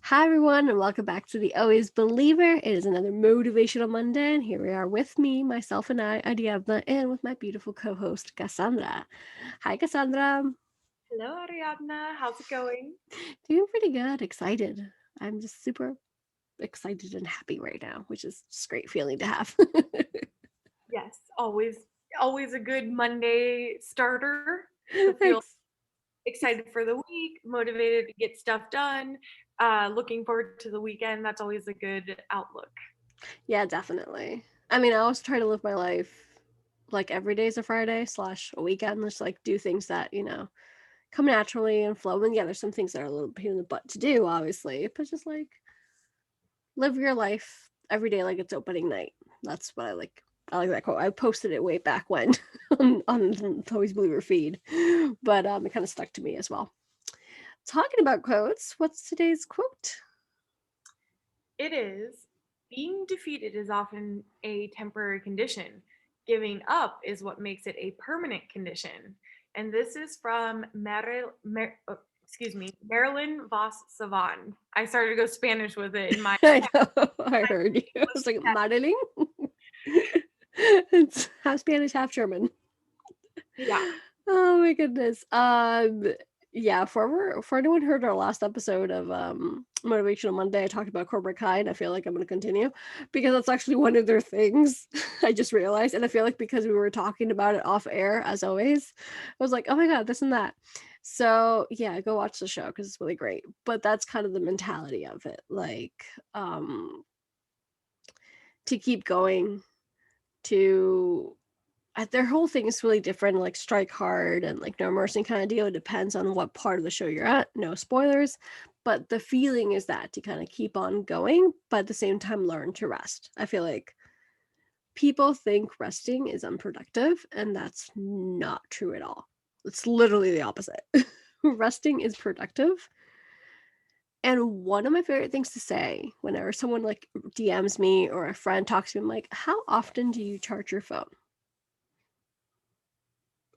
Hi, everyone, and welcome back to the Always Believer. It is another Motivational Monday, and here we are with me, myself, and Ariadna, and with my beautiful co-host, Cassandra. Hi, Cassandra. Hello, Ariadna. How's it going? Doing pretty good. Excited. I'm just super excited and happy right now, which is just a great feeling to have. Yes, always a good Monday starter to feel Thanks. excited for the week, motivated to get stuff done, looking forward to the weekend. That's always a good outlook. Yeah, definitely. I mean, I always try to live my life like every day is a Friday / a weekend. Just like do things that come naturally and flow. And yeah, there's some things that are a little pain in the butt to do, obviously, but just like live your life every day like it's opening night. That's what I like. I like that quote. I posted it way back when on the Always Believer feed, but it kind of stuck to me as well. Talking about quotes, what's today's quote? It is being defeated is often a temporary condition. Giving up is what makes it a permanent condition. And this is from Marilyn Vos Savan. I started to go Spanish with it in my I know. I heard you. I was like, Marilyn? It's half Spanish, half German. yeah. Oh my goodness. Yeah, for anyone who heard our last episode of Motivational Monday, I talked about Cobra Kai, and I feel like I'm gonna continue because that's actually one of their things. I just realized, and I feel like because we were talking about it off air as always, I was like, oh my god, this and that. So yeah, go watch the show because it's really great. But that's kind of the mentality of it, like to keep going, to their whole thing is really different, like strike hard and like no mercy kind of deal. It depends on what part of the show you're at. No spoilers, but the feeling is that to kind of keep on going, but at the same time learn to rest. I feel like people think resting is unproductive, and that's not true at all. It's literally the opposite. Resting is productive. And one of my favorite things to say whenever someone like DMs me or a friend talks to me, I'm like, how often do you charge your phone?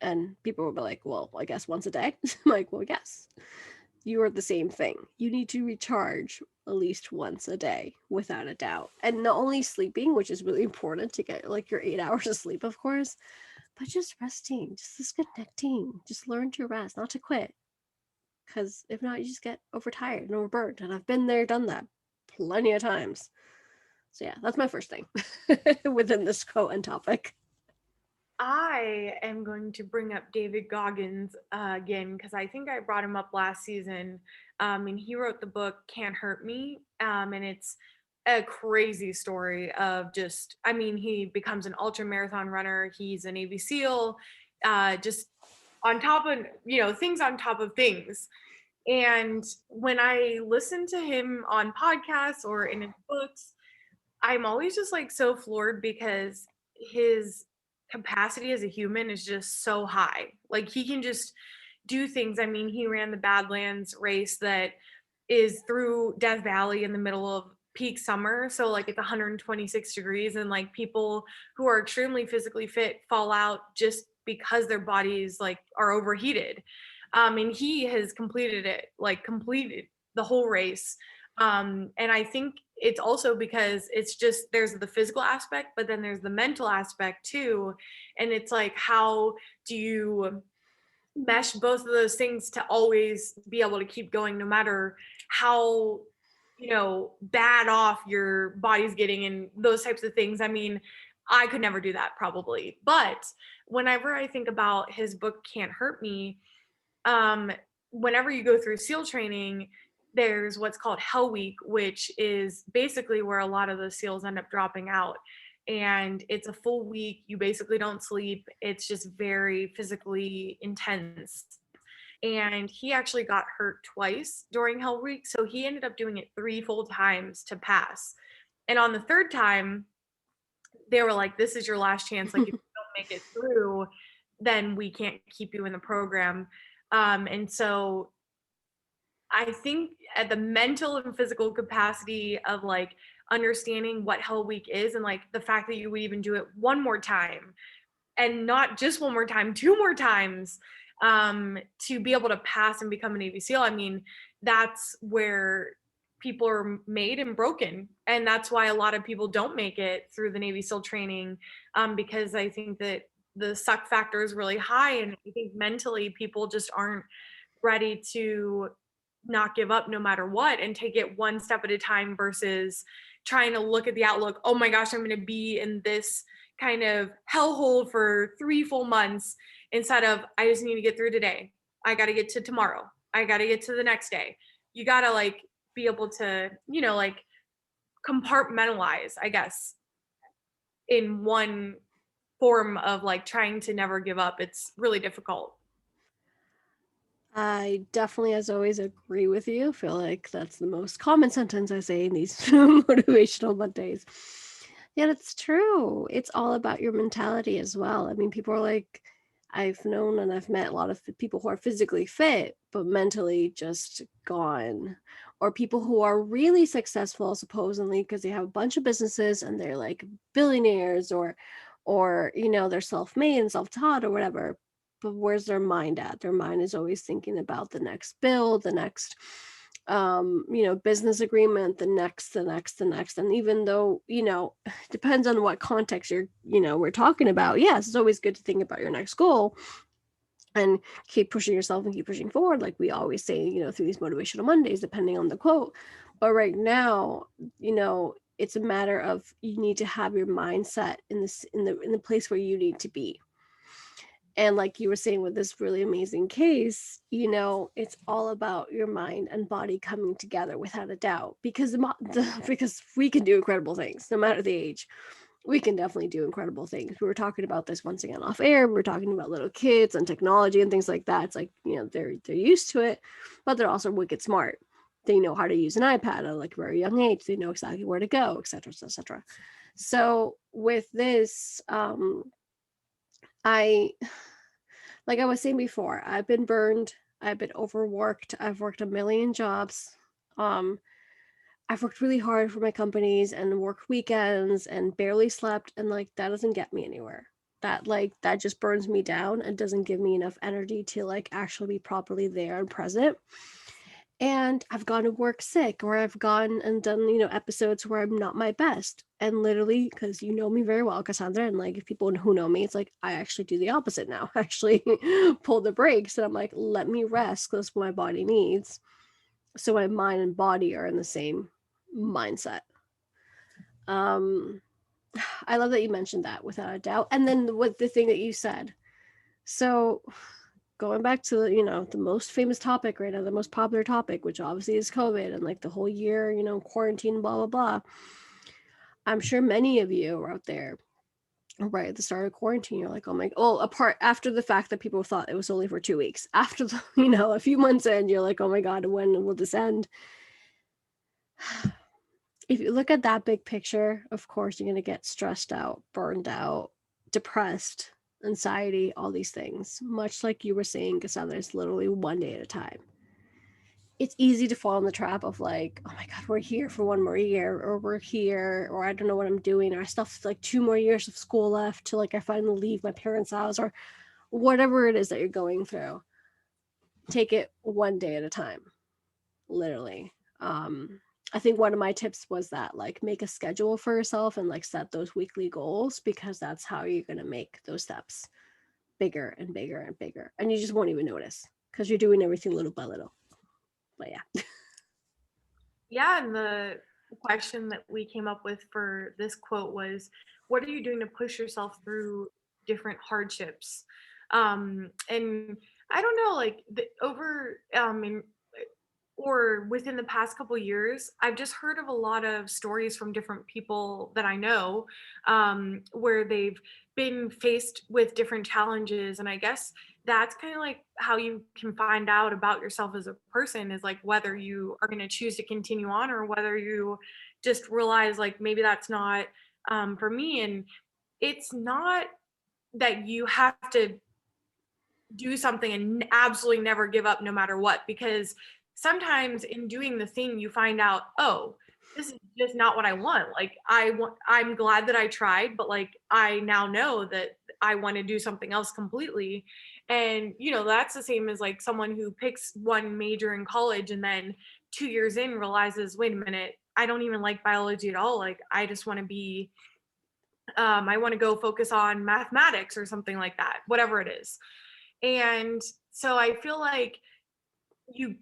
And people will be like, well, I guess once a day. I'm like, well, yes, you are the same thing. You need to recharge at least once a day, without a doubt. And not only sleeping, which is really important to get like your 8 hours of sleep, of course, but just resting, just disconnecting, just learn to rest, not to quit. Because if not, you just get overtired and overburnt. And I've been there, done that plenty of times. So, yeah, that's my first thing within this quote and topic. I am going to bring up David Goggins again because I think I brought him up last season. And he wrote the book Can't Hurt Me. And it's a crazy story of just, I mean, he becomes an ultra marathon runner, he's a Navy SEAL, just on top of, things on top of things. And when I listen to him on podcasts or in his books, I'm always just like so floored because his capacity as a human is just so high. Like he can just do things. I mean, he ran the Badlands race that is through Death Valley in the middle of peak summer. So like it's 126 degrees and like people who are extremely physically fit fall out just because their bodies like are overheated. And he has completed the whole race. And I think it's also because it's just there's the physical aspect, but then there's the mental aspect too. And it's like, how do you mesh both of those things to always be able to keep going no matter how bad off your body's getting and those types of things. I mean, I could never do that probably, but whenever I think about his book Can't Hurt Me, um, whenever you go through SEAL training, there's what's called Hell Week, which is basically where a lot of the SEALs end up dropping out. And it's a full week. You basically don't sleep. It's just very physically intense. And he actually got hurt twice during Hell Week. So he ended up doing it 3 full times to pass. And on the third time, they were like, this is your last chance. Like, if you don't make it through, then we can't keep you in the program. And so I think at the mental and physical capacity of like understanding what Hell Week is and like the fact that you would even do it one more time and not just one more time, two more times, to be able to pass and become a Navy SEAL. I mean, that's where people are made and broken. And that's why a lot of people don't make it through the Navy SEAL training, because I think that the suck factor is really high. And I think mentally people just aren't ready to not give up no matter what and take it one step at a time versus trying to look at the outlook. Oh my gosh, I'm going to be in this kind of hellhole for 3 full months, instead of I just need to get through today. I got to get to tomorrow. I got to get to the next day. You got to like be able to, like compartmentalize, I guess, in one form of like trying to never give up. It's really difficult. I definitely, as always, agree with you. Feel like that's the most common sentence I say in these motivational Mondays. Yet it's true. It's all about your mentality as well. I mean, people are like, I've known and I've met a lot of people who are physically fit, but mentally just gone. Or people who are really successful, supposedly, because they have a bunch of businesses and they're like billionaires, or they're self-made and self-taught or whatever, but where's their mind at? Their mind is always thinking about the next bill, the next business agreement, the next. And even though, depends on what context we're talking about. Yes, it's always good to think about your next goal and keep pushing yourself and keep pushing forward, like we always say, through these motivational Mondays, depending on the quote. But right now, it's a matter of, you need to have your mindset in the place where you need to be. And like you were saying with this really amazing case, it's all about your mind and body coming together without a doubt, because because we can do incredible things no matter the age. We can definitely do incredible things. We were talking about this once again off air. We were talking about little kids and technology and things like that. It's like, they're used to it, but they're also wicked smart. They know how to use an iPad at like a very young age. They know exactly where to go, etc., etc. So with this, I like I was saying before, I've been burned, I've been overworked, I've worked a million jobs. Um, I've worked really hard for my companies and worked weekends and barely slept, and like that doesn't get me anywhere. That just burns me down and doesn't give me enough energy to like actually be properly there and present. And I've gone to work sick, or I've gone and done, episodes where I'm not my best. And literally, because you know me very well, Cassandra, and like if people who know me, it's like I actually do the opposite now. I actually pull the brakes and I'm like, let me rest, because what my body needs. So my mind and body are in the same mindset. Um, I love that you mentioned that without a doubt. And then what the thing that you said. So going back to the most famous topic right now, the most popular topic, which obviously is COVID and like the whole year, quarantine, blah blah blah. I'm sure many of you are out there right at the start of quarantine. You're like, oh my, well, apart after the fact that people thought it was only for 2 weeks. After the, a few months in, you're like, oh my god, when will this end? If you look at that big picture, of course you're gonna get stressed out, burned out, depressed, anxiety, all these things. Much like you were saying, Cassandra, it's literally one day at a time. It's easy to fall in the trap of like, oh my god, we're here for one more year, or we're here, or I don't know what I'm doing, or I still have like 2 more years of school left till like I finally leave my parents' house, or whatever it is that you're going through. Take it one day at a time, literally. I think one of my tips was that like make a schedule for yourself and like set those weekly goals, because that's how you're going to make those steps bigger and bigger and bigger, and you just won't even notice because you're doing everything little by little. But yeah. Yeah, and the question that we came up with for this quote was, what are you doing to push yourself through different hardships? And I don't know, like or within the past couple years, I've just heard of a lot of stories from different people that I know, where they've been faced with different challenges. And I guess that's kind of like how you can find out about yourself as a person, is like whether you are going to choose to continue on, or whether you just realize like maybe that's not for me. And it's not that you have to do something and absolutely never give up no matter what, because sometimes in doing the thing you find out, oh, this is just not what I want. Like I'm glad that I tried, but like I now know that I want to do something else completely. And that's the same as like someone who picks one major in college and then 2 years in realizes, wait a minute, I don't even like biology at all. Like, I just want to be, I want to go focus on mathematics or something like that, whatever it is. And so I feel like you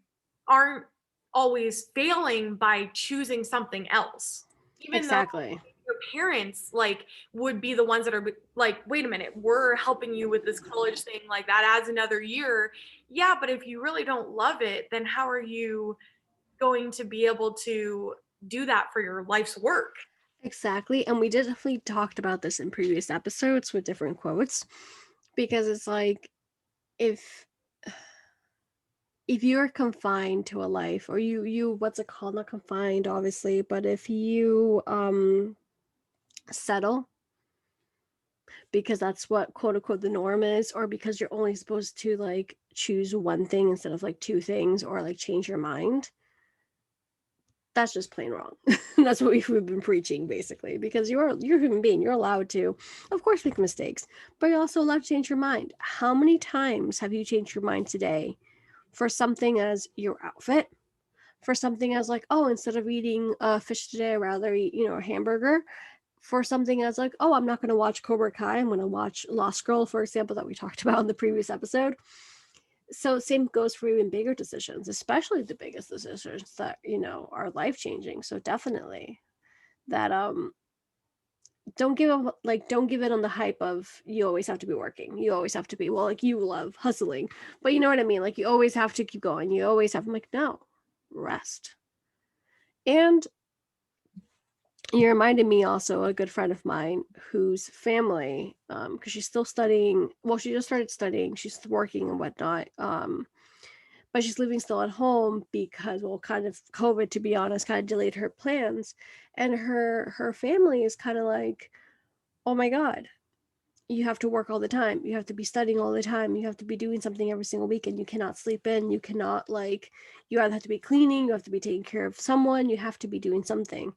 aren't always failing by choosing something else, even though Exactly. your parents like would be the ones that are like, wait a minute, we're helping you with this college thing, like that adds another year. Yeah, but if you really don't love it, then how are you going to be able to do that for your life's work? Exactly. And we did definitely talked about this in previous episodes with different quotes because it's like if you're confined to a life, or you what's it called, not confined obviously, but if you settle because that's what quote unquote the norm is, or because you're only supposed to like choose one thing instead of like two things, or like change your mind, that's just plain wrong. That's what we've been preaching basically, because you're a human being, you're allowed to of course make mistakes, but you're also allowed to change your mind. How many times have you changed your mind today for something as your outfit, for something as like, oh, instead of eating fish today, I'd rather eat, a hamburger, for something as like, oh, I'm not going to watch Cobra Kai, I'm going to watch Lost Girl, for example, that we talked about in the previous episode. So same goes for even bigger decisions, especially the biggest decisions that, are life changing. So definitely that don't give it on the hype of you always have to be working. You always have to be, well, like you love hustling. But you know what I mean? Like you always have to keep going. You always have, I'm like, no, rest. And you reminded me also a good friend of mine whose family, because she's still studying. Well, she just started studying. She's working and whatnot. But she's living still at home because, well, kind of COVID, to be honest, kind of delayed her plans. And her family is kind of like, oh my God, you have to work all the time. You have to be studying all the time. You have to be doing something every single weekend. You cannot sleep in. You cannot like, you either have to be cleaning, you have to be taking care of someone, you have to be doing something.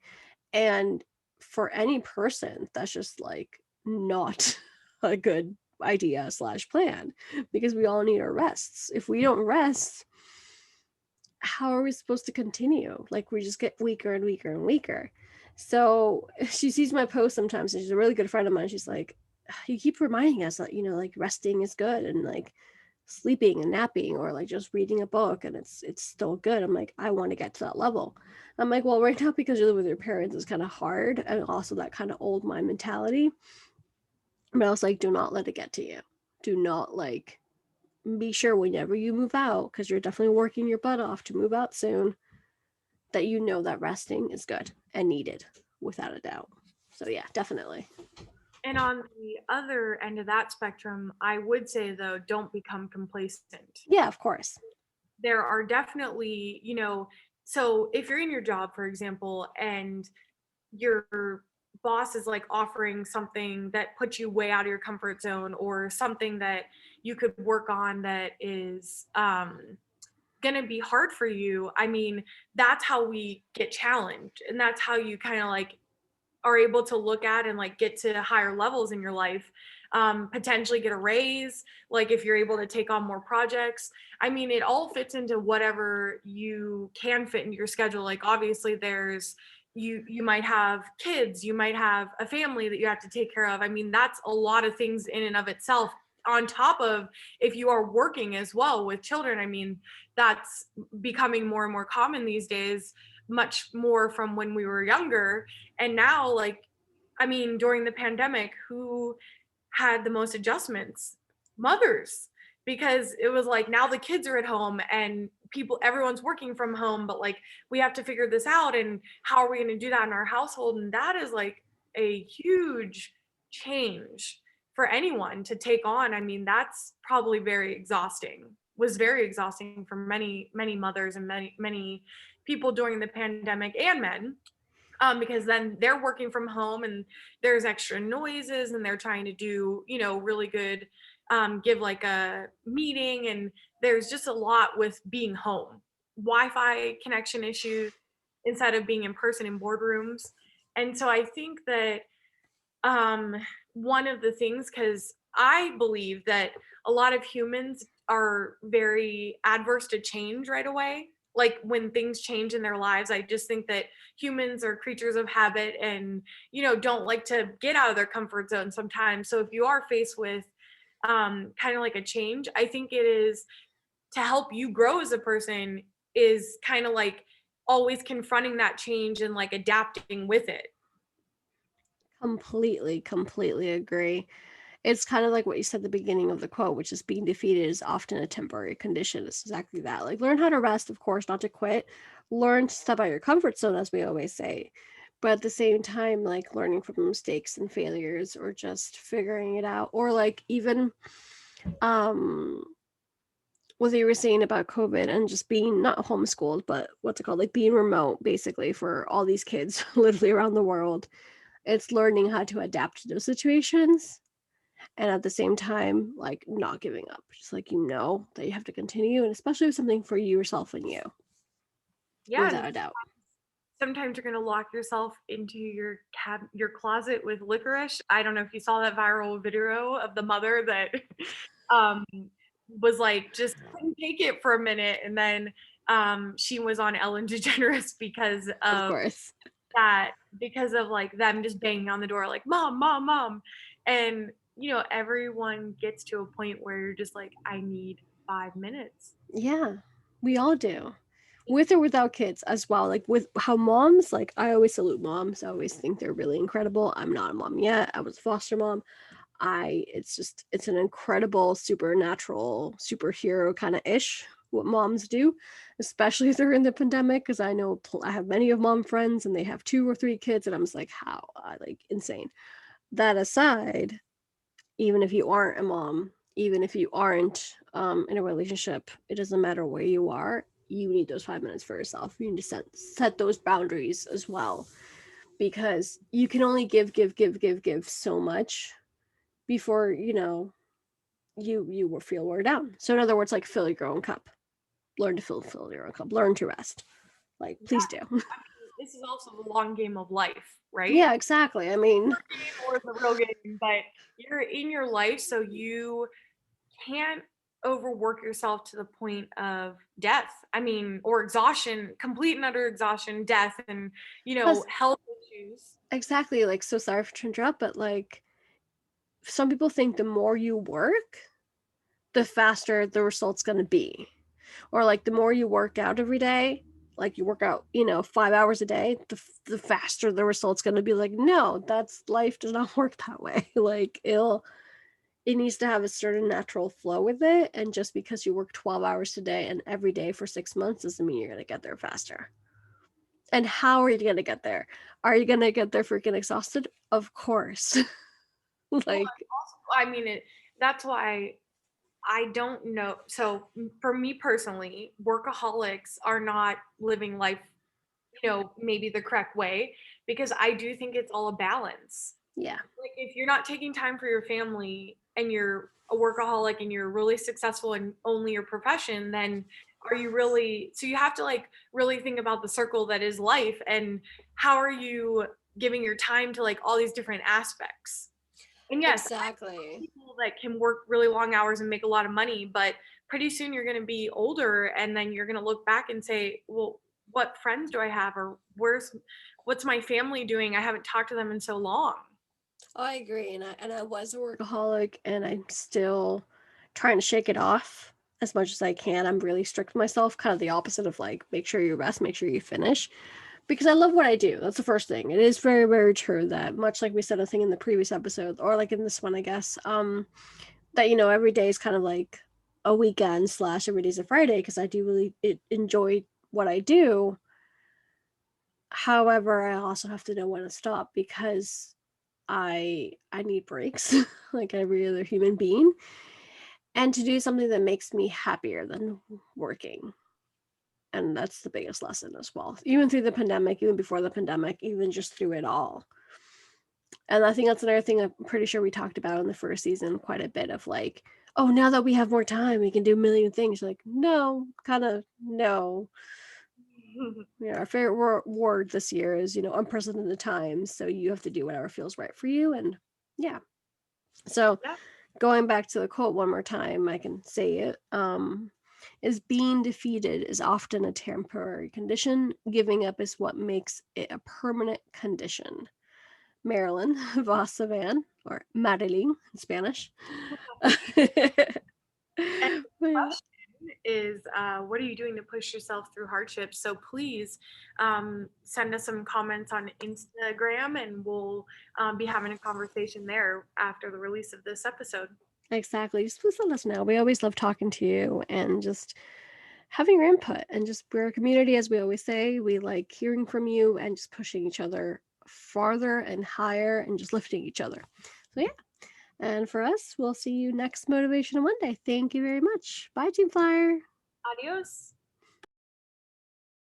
And for any person, that's just like not a good idea slash plan, because we all need our rests. If we don't rest, how are we supposed to continue? Like we just get weaker and weaker and weaker. So she sees my post sometimes, and she's a really good friend of mine. She's like, you keep reminding us that, like resting is good, and like sleeping and napping, or like just reading a book, and it's still good. I'm like, I want to get to that level. I'm like, well, right now, because you live with your parents, is kind of hard, and also that kind of old mind mentality. But I was like, do not let it get to you. Do not like, be sure whenever you move out, because you're definitely working your butt off to move out soon, that you know that resting is good and needed without a doubt. So yeah, definitely. And on the other end of that spectrum, I would say though, don't become complacent. Yeah, of course. There are definitely, so if you're in your job, for example, and your boss is like offering something that puts you way out of your comfort zone, or something that you could work on that is going to be hard for you, I mean, that's how we get challenged, and that's how you kind of like are able to look at and like get to higher levels in your life, potentially get a raise, like if you're able to take on more projects. I mean, it all fits into whatever you can fit into your schedule. Like obviously there's, you might have kids, you might have a family that you have to take care of. I mean, that's a lot of things in and of itself, on top of if you are working as well with children. I mean, that's becoming more and more common these days, much more from when we were younger. And now, like, I mean, during the pandemic, who had the most adjustments? Mothers. Because it was like, now the kids are at home and everyone's working from home, but like we have to figure this out, and how are we going to do that in our household? And that is like a huge change for anyone to take on. I mean, that's probably very exhausting, was very exhausting for many, many mothers and many, many people during the pandemic, and men, because then they're working from home and there's extra noises, and they're trying to do, really good, give like a meeting, and there's just a lot with being home. Wi-Fi connection issues instead of being in person in boardrooms. And so I think that, um, one of the things, because I believe that a lot of humans are very adverse to change right away. like when things change in their lives. I just think that humans are creatures of habit and, don't like to get out of their comfort zone sometimes. So if you are faced with kind of like a change, I think it is to help you grow as a person is kind of like always confronting that change and like adapting with it. Completely agree. It's kind of like what you said at the beginning of the quote, which is being defeated is often a temporary condition. It's exactly that. Like, learn how to rest, of course, not to quit. Learn to step out your comfort zone, as we always say. But at the same time, like learning from mistakes and failures or just figuring it out. Or like even um what you were saying about COVID and just being not homeschooled, but what's it called? Like being remote basically for all these kids literally around the world. It's learning how to adapt to those situations and at the same time like not giving up, just like that you have to continue, and especially with something for yourself and you, Yeah, and without a doubt. sometimes you're gonna lock yourself into your closet with licorice. I don't know if you saw that viral video of the mother that um was like just couldn't take it for a minute, and then she was on Ellen DeGeneres Of course. that because of like them just banging on the door like mom, mom, mom. And everyone gets to a point where you're just like, I need 5 minutes. Yeah, we all do, with or without kids as well. Like with how moms, like I always salute moms. I always think they're really incredible. I'm not a mom yet. I was a foster mom. It's an incredible supernatural superhero kind of ish what moms do, especially during the pandemic, because I know I have many of mom friends and they have 2 or 3 kids and I'm just like, how? Like insane. That aside, even if you aren't a mom, even if you aren't in a relationship, it doesn't matter where you are, you need those 5 minutes for yourself. You need to set those boundaries as well, because you can only give so much before you will feel worn down. So in other words, like fill your own cup. Learn to fill your own cup. Learn to rest. Like Yeah, please do. this is also the long game of life, right? Yeah, exactly. I mean, Game or the real game, but you're in your life, so you can't overwork yourself to the point of death. I mean, or exhaustion, complete and utter exhaustion, death, and plus health issues. exactly, like, so sorry to interrupt, but like some people think the more you work, the faster the result's going to be. Or like the more you work out every day, like you work out 5 hours a day, the faster the result's going to be. Like, no, that's life does not work that way. Like it needs to have a certain natural flow with it, and just because you work 12 hours a day and every day for 6 months doesn't mean you're going to get there faster. And how are you going to get there? Are you going to get there freaking exhausted? Of course. Well, Like, also, I mean, that's why I don't know. So for me personally, workaholics are not living life, maybe the correct way, because I do think it's all a balance. yeah. Like if you're not taking time for your family and you're a workaholic and you're really successful in only your profession, then are you really, so you have to like really think about the circle that is life, and how are you giving your time to like all these different aspects. And yes, Exactly. people that can work really long hours and make a lot of money, but pretty soon you're going to be older and then you're going to look back and say, well, what friends do I have, or what's my family doing? I haven't talked to them in so long. Oh, I agree, and I was a workaholic, and I'm still trying to shake it off as much as I can. I'm really strict with myself, kind of the opposite of like make sure you rest, make sure you finish, because I love what I do. That's the first thing. It is very very true that, much like we said I think in the previous episode, or like in this one I guess, that every day is kind of like a weekend slash every day's a Friday, because I do really enjoy what I do. However, I also have to know when to stop, because I need breaks like every other human being, and to do something that makes me happier than working. And that's the biggest lesson as well. Even through the pandemic, even before the pandemic, even just through it all. And I think that's another thing I'm pretty sure we talked about in the first season quite a bit, of like, oh, now that we have more time, we can do a million things. Like, no, kind of no. Yeah, our favorite word this year is, unprecedented times. So you have to do whatever feels right for you. And yeah. So Yeah. going back to the quote one more time, I can say it. is being defeated is often a temporary condition. Giving up is what makes it a permanent condition. Marilyn Vos Savan, or Marilyn in Spanish. And But the yeah, question is, what are you doing to push yourself through hardships? So please send us some comments on Instagram, and we'll be having a conversation there after the release of this episode. exactly. Just please let us know. We always love talking to you and just having your input. And just we're a community, as we always say. We like hearing from you and just pushing each other farther and higher and just lifting each other. So yeah. And for us, we'll see you next Motivational Monday. Thank you very much. Bye, Team Flyer. Adios.